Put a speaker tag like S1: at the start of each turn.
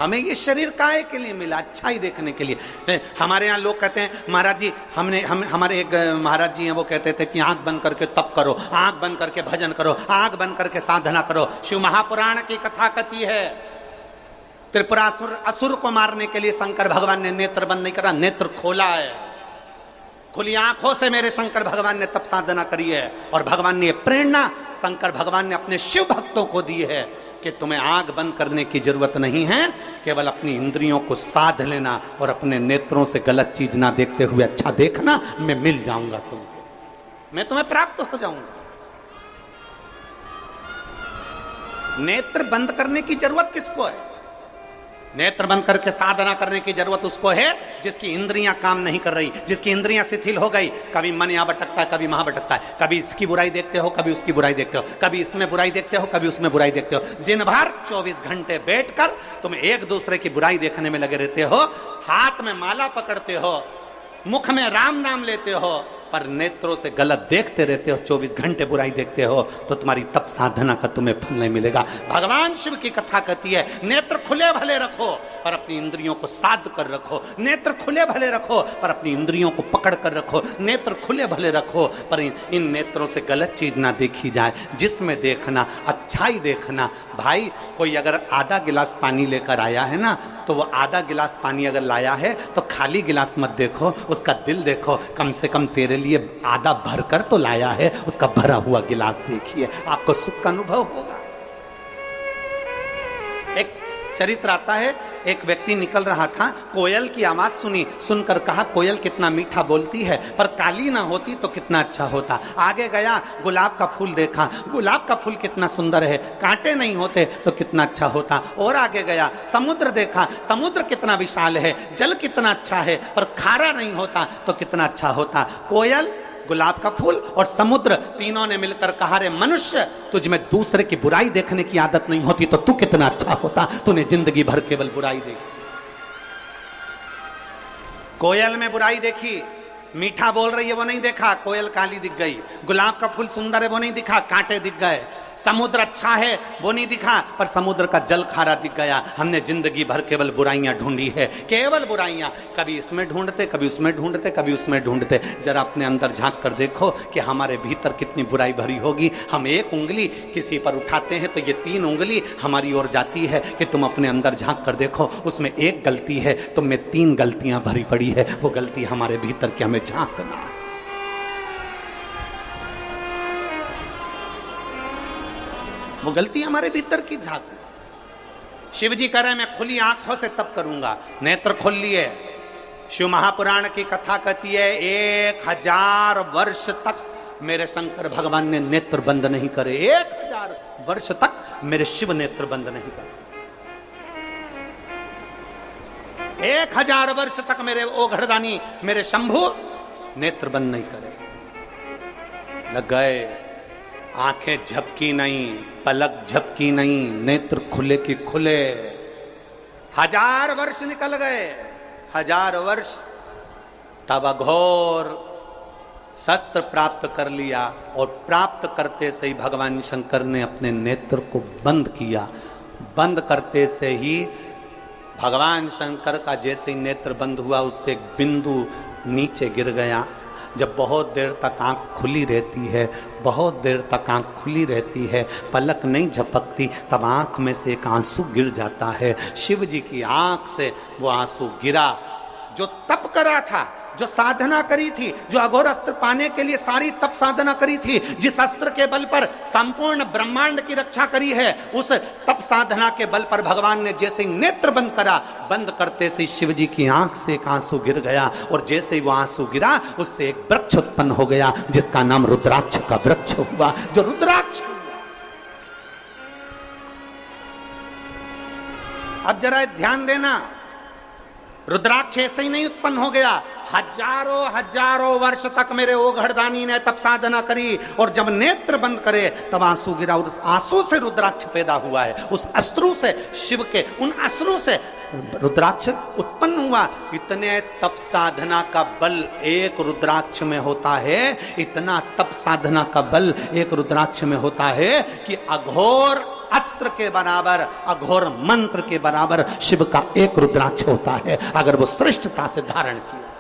S1: हमें ये शरीर काहे के लिए मिला? अच्छाई देखने के लिए। हमारे यहाँ लोग कहते हैं महाराज जी, हमारे एक महाराज जी हैं, वो कहते थे कि आंख बंद करके तप करो, आंख बंद करके भजन करो, आंख बंद करके साधना करो। शिव महापुराण की कथा कथी है, त्रिपुरासुर असुर को मारने के लिए शंकर भगवान ने नेत्र बंद नहीं करा, नेत्र खोला है। खुली आंखों से मेरे शंकर भगवान ने तप साधना करी है। और भगवान ने प्रेरणा शंकर भगवान ने अपने शिव भक्तों को दी है कि तुम्हें आंख बंद करने की जरूरत नहीं है, केवल अपनी इंद्रियों को साध लेना और अपने नेत्रों से गलत चीज ना देखते हुए अच्छा देखना, मैं मिल जाऊंगा तुमको, मैं तुम्हें प्राप्त हो जाऊंगा। नेत्र बंद करने की जरूरत किसको है? नेत्र बंद करके साधना करने की जरूरत उसको है जिसकी इंद्रियां काम नहीं कर रही, जिसकी इंद्रियां शिथिल हो गई। कभी मन यहां भटकता है, कभी वहां भटकता है, कभी इसकी बुराई देखते हो, कभी उसकी बुराई देखते हो, कभी इसमें बुराई देखते हो, कभी उसमें बुराई देखते हो। दिन भर 24 घंटे बैठकर तुम एक दूसरे की बुराई देखने में लगे रहते हो, हाथ में माला पकड़ते हो, मुख में राम नाम लेते हो, पर नेत्रों से गलत देखते रहते हो, 24 घंटे बुराई देखते हो, तो तुम्हारी तप साधना का तुम्हें फल नहीं मिलेगा। भगवान शिव की कथा कहती है नेत्र खुले भले रखो पर अपनी इंद्रियों को साध कर रखो, नेत्र खुले भले रखो पर अपनी इंद्रियों को पकड़ कर रखो, नेत्र खुले भले रखो पर इन नेत्रों से गलत चीज ना देखी जाए, जिसमें देखना अच्छाई देखना। भाई कोई अगर आधा गिलास पानी लेकर आया है ना, तो वो आधा गिलास पानी अगर लाया है तो खाली गिलास मत देखो, उसका दिल देखो, कम से कम तेरे लिए आधा भरकर तो लाया है, उसका भरा हुआ गिलास देखिए, आपको सुख का अनुभव होगा। एक चरित्र आता है, एक व्यक्ति निकल रहा था, कोयल की आवाज सुनी, सुनकर कहा कोयल कितना मीठा बोलती है, पर काली ना होती तो कितना अच्छा होता। आगे गया, गुलाब का फूल देखा, गुलाब का फूल कितना सुंदर है, कांटे नहीं होते तो कितना अच्छा होता। और आगे गया, समुद्र देखा, समुद्र कितना विशाल है, जल कितना अच्छा है, पर खारा नहीं होता तो कितना अच्छा होता। कोयल, गुलाब का फूल और समुद्र तीनों ने मिलकर कहा रे मनुष्य, तुझ में दूसरे की बुराई देखने की आदत नहीं होती तो तू कितना अच्छा होता, तूने जिंदगी भर केवल बुराई देखी। कोयल में बुराई देखी, मीठा बोल रही है वो नहीं देखा, कोयल काली दिख गई। गुलाब का फूल सुंदर है वो नहीं दिखा, कांटे दिख गए। समुद्र अच्छा है वो नहीं दिखा, पर समुद्र का जल खारा दिख गया। हमने जिंदगी भर केवल बुराइयां ढूंढी है, केवल बुराइयां, कभी इसमें ढूंढते, कभी उसमें ढूंढते, कभी उसमें ढूंढते। जरा अपने अंदर झांक कर देखो कि हमारे भीतर कितनी बुराई भरी होगी। हम एक उंगली किसी पर उठाते हैं तो ये 3 उंगली हमारी ओर जाती है कि तुम अपने अंदर झांक कर देखो, उसमें एक गलती है, तुम में 3 गलतियां भरी पड़ी है। वो गलती हमारे भीतर की हमें झांकना है। वो गलती हमारे भीतर की झांक। शिव जी कह रहे हैं मैं खुली आंखों से तप करूंगा, नेत्र खोल लिए। शिव महापुराण की कथा कहती है 1000 वर्ष तक मेरे शंकर भगवान ने नेत्र बंद नहीं करे, 1000 वर्ष तक मेरे शिव नेत्र बंद नहीं करे। 1000 वर्ष तक मेरे ओघड़दानी, मेरे शंभु नेत्र बंद नहीं करे। लग गए, आंखें झपकी नहीं, पलक झपकी नहीं, नेत्र खुले की खुले। 1000 वर्ष निकल गए, 1000 वर्ष, तब अघोर शस्त्र प्राप्त कर लिया और प्राप्त करते से ही भगवान शंकर ने अपने नेत्र को बंद किया। बंद करते से ही भगवान शंकर का जैसे ही नेत्र बंद हुआ, उससे एक बिंदु नीचे गिर गया। जब बहुत देर तक आंख खुली रहती है, बहुत देर तक आंख खुली रहती है, पलक नहीं झपकती, तब आंख में से एक आंसू गिर जाता है। शिव जी की आंख से वो आंसू गिरा। जो तप करा था, जो साधना करी थी, जो अघोर अस्त्र पाने के लिए सारी तप साधना करी थी, जिस अस्त्र के बल पर संपूर्ण ब्रह्मांड की रक्षा करी है, उस तप साधना के बल पर भगवान ने जैसे ही नेत्र बंद करा, बंद करते से शिव जी की आंख से एक आंसू गिर गया। और जैसे ही वो आंसू गिरा, उससे एक वृक्ष उत्पन्न हो गया, जिसका नाम रुद्राक्ष का वृक्ष हुआ। जो रुद्राक्ष, अब जरा ध्यान देना, रुद्राक्ष ऐसे ही नहीं उत्पन्न हो गया। हजारों वर्ष तक मेरे ओघड़दानी ने तप साधना करी, और जब नेत्र बंद करे तब आंसू गिरा, और उस आंसू से रुद्राक्ष पैदा हुआ है। उस अश्रु से, शिव के उन अश्रु से रुद्राक्ष उत्पन्न हुआ। इतने तप साधना का बल एक रुद्राक्ष में होता है, इतना तप साधना का बल एक रुद्राक्ष में होता है कि अघोर अस्त्र के बराबर, अघोर मंत्र के बराबर शिव का एक रुद्राक्ष होता है, अगर वो श्रेष्ठता से धारण किया।